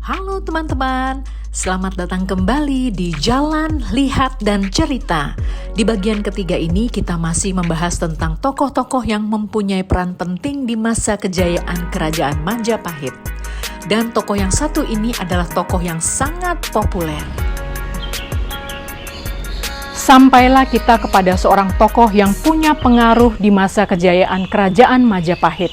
Halo teman-teman, selamat datang kembali di Jalan, Lihat, dan Cerita. Di bagian ketiga ini kita masih membahas tentang tokoh-tokoh yang mempunyai peran penting di masa kejayaan Kerajaan Majapahit. Dan tokoh yang satu ini adalah tokoh yang sangat populer. Sampailah kita kepada seorang tokoh yang punya pengaruh di masa kejayaan Kerajaan Majapahit.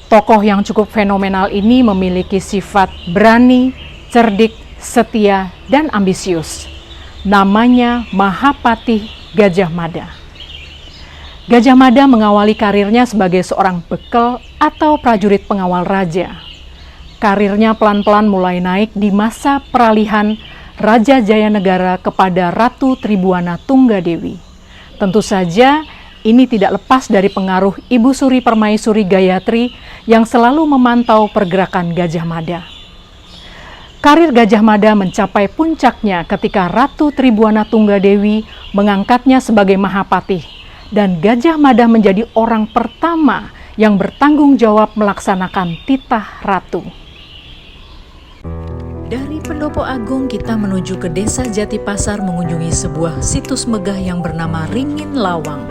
Tokoh yang cukup fenomenal ini memiliki sifat berani, cerdik, setia, dan ambisius. Namanya Mahapatih Gajah Mada. Gajah Mada mengawali karirnya sebagai seorang bekel atau prajurit pengawal raja. Karirnya pelan-pelan mulai naik di masa peralihan Raja Jayanegara kepada Ratu Tribuana Tunggadewi. Tentu saja ini tidak lepas dari pengaruh Ibu Suri Permaisuri Gayatri yang selalu memantau pergerakan Gajah Mada. Karir Gajah Mada mencapai puncaknya ketika Ratu Tribuana Tunggadewi mengangkatnya sebagai Mahapatih dan Gajah Mada menjadi orang pertama yang bertanggung jawab melaksanakan titah ratu. Dari Pendopo Agung kita menuju ke Desa Jatipasar mengunjungi sebuah situs megah yang bernama Ringin Lawang.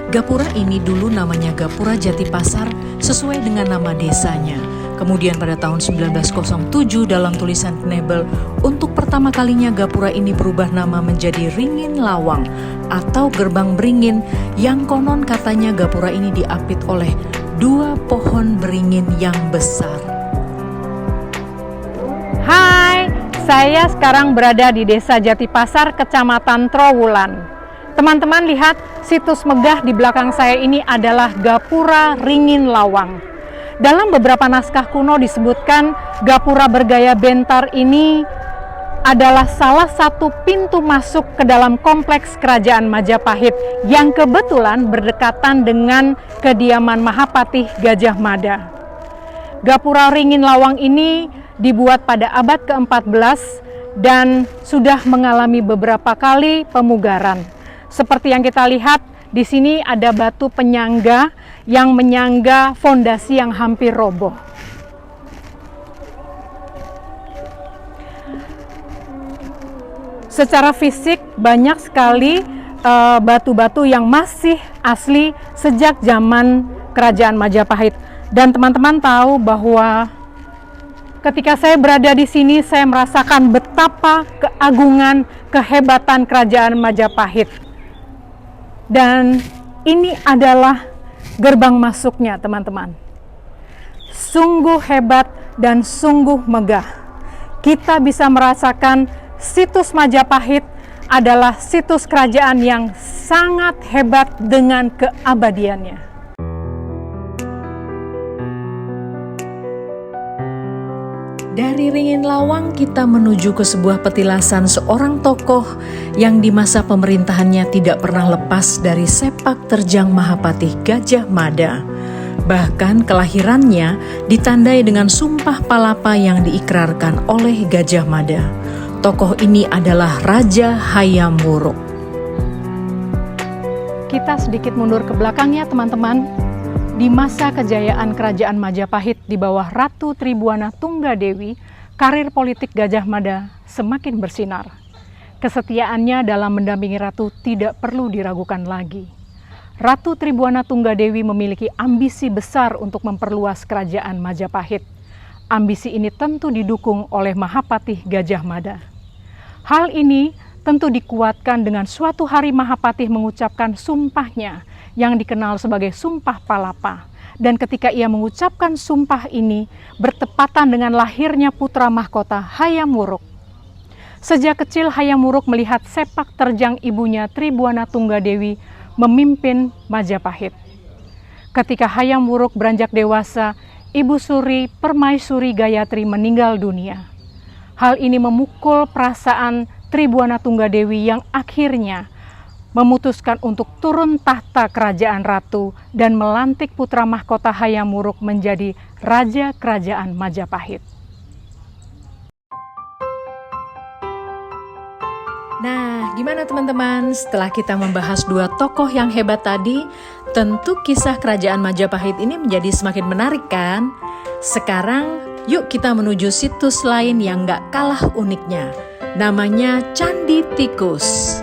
Gapura ini dulu namanya Gapura Jatipasar sesuai dengan nama desanya. Kemudian pada tahun 1907 dalam tulisan Knebel, untuk pertama kalinya Gapura ini berubah nama menjadi Ringin Lawang atau Gerbang Beringin, yang konon katanya Gapura ini diapit oleh 2 pohon beringin yang besar. Hai, saya sekarang berada di Desa Jatipasar, Kecamatan Trowulan. Teman-teman lihat, situs megah di belakang saya ini adalah Gapura Ringin Lawang. Dalam beberapa naskah kuno disebutkan Gapura bergaya bentar ini adalah salah satu pintu masuk ke dalam kompleks Kerajaan Majapahit yang kebetulan berdekatan dengan kediaman Mahapatih Gajah Mada. Gapura Ringin Lawang ini dibuat pada abad ke-14 dan sudah mengalami beberapa kali pemugaran. Seperti yang kita lihat, di sini ada batu penyangga yang menyangga fondasi yang hampir roboh. Secara fisik banyak sekali batu-batu yang masih asli sejak zaman Kerajaan Majapahit. Dan teman-teman tahu bahwa ketika saya berada di sini, saya merasakan betapa keagungan, kehebatan Kerajaan Majapahit. Dan ini adalah gerbang masuknya, teman-teman. Sungguh hebat dan sungguh megah. Kita bisa merasakan situs Majapahit adalah situs kerajaan yang sangat hebat dengan keabadiannya. Dari Ringin Lawang kita menuju ke sebuah petilasan seorang tokoh yang di masa pemerintahannya tidak pernah lepas dari sepak terjang Mahapatih Gajah Mada. Bahkan kelahirannya ditandai dengan sumpah palapa yang diikrarkan oleh Gajah Mada. Tokoh ini adalah Raja Hayam Wuruk. Kita sedikit mundur ke belakangnya, teman-teman. Di masa kejayaan Kerajaan Majapahit di bawah Ratu Tribuana Tunggadewi, karir politik Gajah Mada semakin bersinar. Kesetiaannya dalam mendampingi Ratu tidak perlu diragukan lagi. Ratu Tribuana Tunggadewi memiliki ambisi besar untuk memperluas Kerajaan Majapahit. Ambisi ini tentu didukung oleh Mahapatih Gajah Mada. Hal ini tentu dikuatkan dengan suatu hari Mahapatih mengucapkan sumpahnya yang dikenal sebagai Sumpah Palapa. Dan ketika ia mengucapkan sumpah ini, bertepatan dengan lahirnya putra mahkota Hayam Wuruk. Sejak kecil Hayam Wuruk melihat sepak terjang ibunya Tribuana Tunggadewi memimpin Majapahit. Ketika Hayam Wuruk beranjak dewasa, Ibu Suri Permaisuri Gayatri meninggal dunia. Hal ini memukul perasaan Tribuana Tunggadewi yang akhirnya memutuskan untuk turun tahta kerajaan ratu dan melantik putra mahkota Hayam Wuruk menjadi Raja Kerajaan Majapahit. Nah, gimana teman-teman? Setelah kita membahas 2 tokoh yang hebat tadi, tentu kisah Kerajaan Majapahit ini menjadi semakin menarik kan? Sekarang Yuk kita menuju situs lain yang gak kalah uniknya. Namanya Candi Tikus.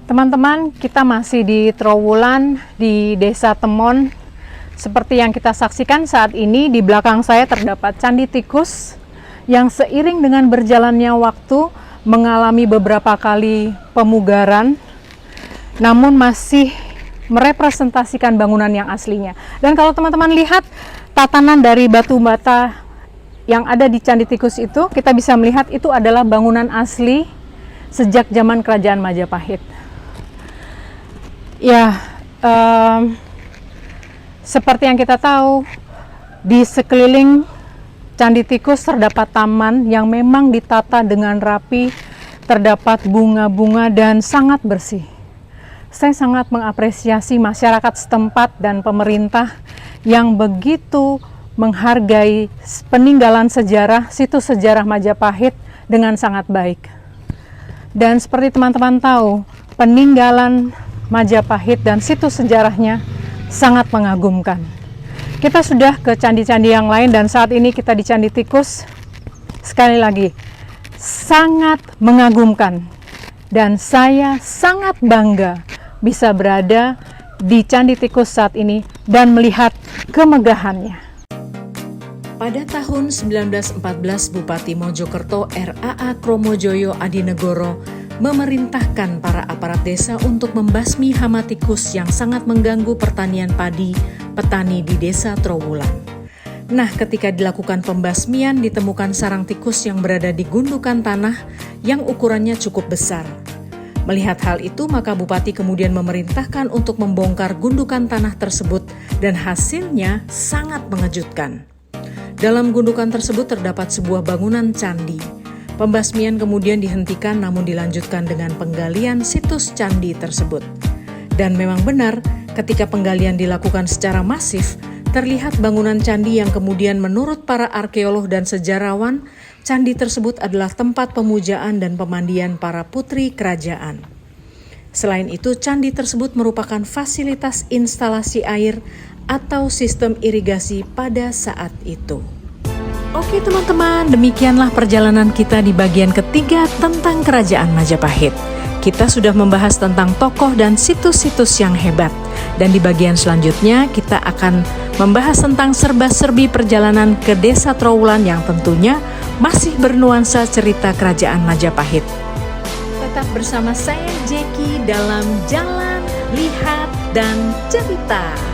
Teman-teman, kita masih di Trowulan di Desa Temon. Seperti yang kita saksikan saat ini, di belakang saya terdapat Candi Tikus yang seiring dengan berjalannya waktu mengalami beberapa kali pemugaran, namun masih merepresentasikan bangunan yang aslinya. Dan kalau teman-teman lihat tatanan dari batu bata yang ada di Candi Tikus itu, kita bisa melihat itu adalah bangunan asli sejak zaman Kerajaan Majapahit. Ya, seperti yang kita tahu, di sekeliling Candi Tikus terdapat taman yang memang ditata dengan rapi, terdapat bunga-bunga dan sangat bersih. Saya sangat mengapresiasi masyarakat setempat dan pemerintah yang begitu menghargai peninggalan sejarah, situs sejarah Majapahit dengan sangat baik. Dan seperti teman-teman tahu, peninggalan Majapahit dan situs sejarahnya sangat mengagumkan. Kita sudah ke candi-candi yang lain dan saat ini kita di Candi Tikus. Sekali lagi, sangat mengagumkan dan saya sangat bangga bisa berada di Candi Tikus saat ini dan melihat kemegahannya. Pada tahun 1914, Bupati Mojokerto R.A.A. Kromojoyo Adinegoro memerintahkan para aparat desa untuk membasmi hama tikus yang sangat mengganggu pertanian padi petani di desa Trowulan. Nah, ketika dilakukan pembasmian ditemukan sarang tikus yang berada di gundukan tanah yang ukurannya cukup besar. Melihat hal itu, maka Bupati kemudian memerintahkan untuk membongkar gundukan tanah tersebut dan hasilnya sangat mengejutkan. Dalam gundukan tersebut terdapat sebuah bangunan candi. Pembasmian kemudian dihentikan namun dilanjutkan dengan penggalian situs candi tersebut. Dan memang benar, ketika penggalian dilakukan secara masif, terlihat bangunan candi yang kemudian menurut para arkeolog dan sejarawan, candi tersebut adalah tempat pemujaan dan pemandian para putri kerajaan. Selain itu, candi tersebut merupakan fasilitas instalasi air atau sistem irigasi pada saat itu. Oke teman-teman, demikianlah perjalanan kita di bagian ketiga tentang Kerajaan Majapahit. Kita sudah membahas tentang tokoh dan situs-situs yang hebat. Dan di bagian selanjutnya kita akan membahas tentang serba-serbi perjalanan ke Desa Trowulan yang tentunya masih bernuansa cerita Kerajaan Majapahit. Tetap bersama saya Jeki dalam Jalan, Lihat, dan Cerita.